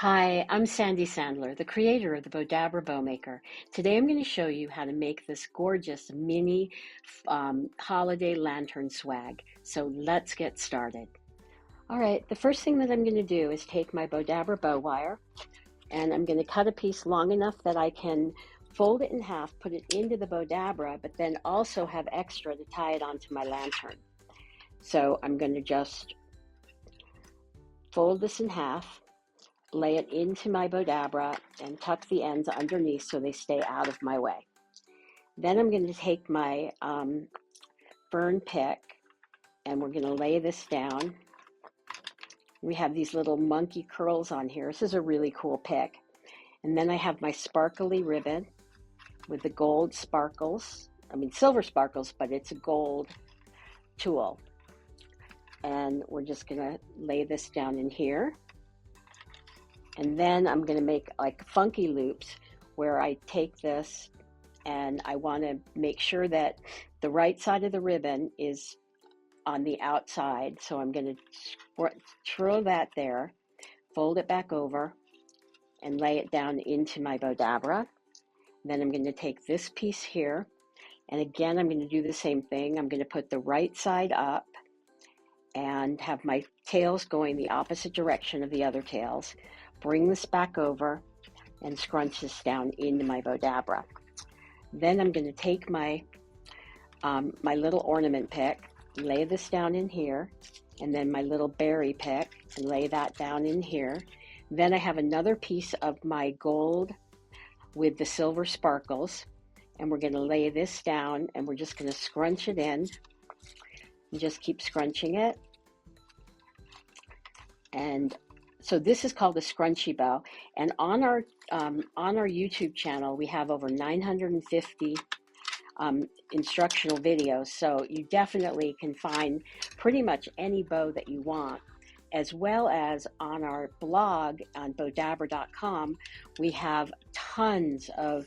Hi, I'm Sandy Sandler, the creator of the Bowdabra Bow Maker. Today I'm going to show you how to make this gorgeous mini holiday lantern swag. So let's get started. All right, the first thing that I'm going to do is take my Bowdabra bow wire and I'm going to cut a piece long enough that I can fold it in half, put it into the Bowdabra, but then also have extra to tie it onto my lantern. So I'm going to just fold this in half, lay it into my Bowdabra and tuck the ends underneath so they stay out of my way. Then I'm going to take my Fern pick and we're going to lay this down. We have these little monkey curls on here. This is a really cool pick. And then I have my sparkly ribbon with the gold sparkles. Silver sparkles, but it's a gold tulle. And we're just going to lay this down in here. And then I'm going to make like funky loops where I take this and I want to make sure that the right side of the ribbon is on the outside. So I'm going to twirl that there, fold it back over and lay it down into my Bowdabra. Then I'm going to take this piece here. And again, I'm going to do the same thing. I'm going to put the right side up and have my tails going the opposite direction of the other tails. Bring this back over and scrunch this down into my Bowdabra. Then I'm going to take my my little ornament pick, lay this down in here, and then my little berry pick and lay that down in here. Then I have another piece of my gold with the silver sparkles, and we're going to lay this down and we're just going to scrunch it in and just keep scrunching it. And so this is called a scrunchy bow, and on our YouTube channel we have over 950 instructional videos, so you definitely can find pretty much any bow that you want. As well as on our blog on bowdabra.com, we have tons of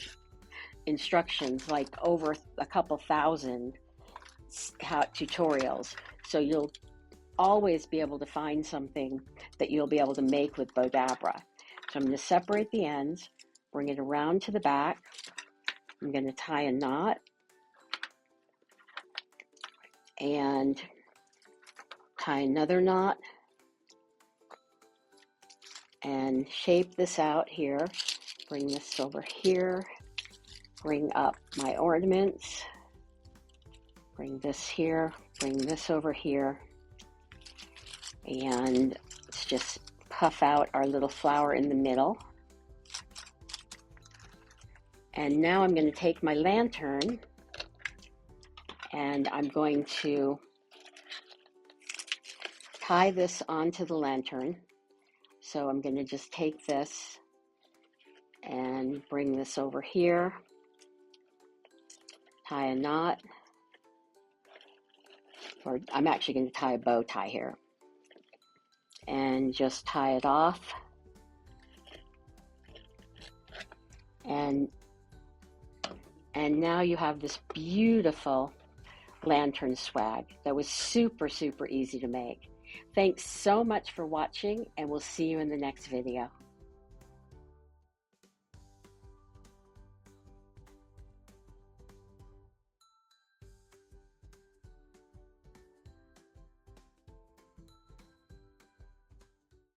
instructions, like over a couple thousand tutorials, so you'll always be able to find something that you'll be able to make with Bowdabra. So I'm going to separate the ends, bring it around to the back. I'm going to tie a knot and tie another knot and shape this out here. Bring this over here, bring up my ornaments, bring this here, bring this over here, and let's just puff out our little flower in the middle. And now I'm going to take my lantern and I'm going to tie this onto the lantern. So I'm going to just take this and bring this over here, tie a knot, or I'm actually going to tie a bow tie here, and just tie it off. And now you have this beautiful lantern swag that was super easy to make. Thanks so much for watching, and we'll see you in the next video.